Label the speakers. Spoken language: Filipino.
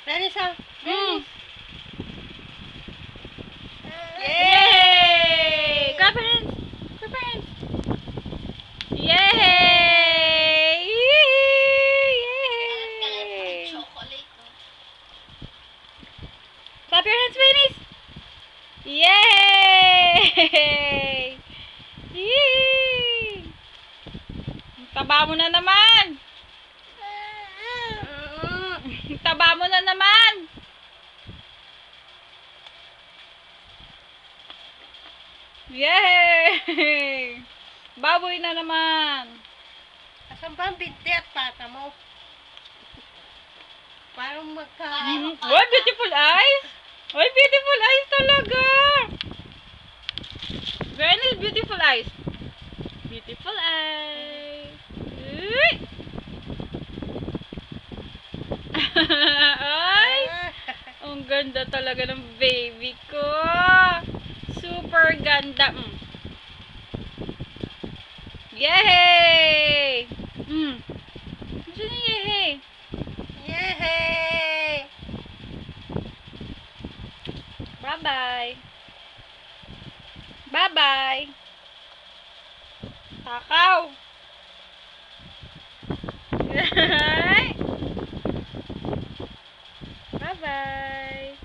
Speaker 1: Venice, ah.
Speaker 2: Mm.
Speaker 1: Yay!
Speaker 2: Clap your hands. Clap your hands. Yay! Yay! Clap your hands, Venice. Yay! Yay! Taba mo na naman. Taba mo na naman. Yay! Baboy na naman.
Speaker 1: Asan ba ang binti at pata mo? Parang
Speaker 2: What beautiful eyes? What beautiful eyes talaga. Very beautiful eyes. Beautiful eyes. Uy! Ay! Ang ganda talaga ng baby ko. Super ganda. Yay! Diyan yung yay!
Speaker 1: Yay!
Speaker 2: Bye-bye. Bye-bye. Takaw. Bye-bye.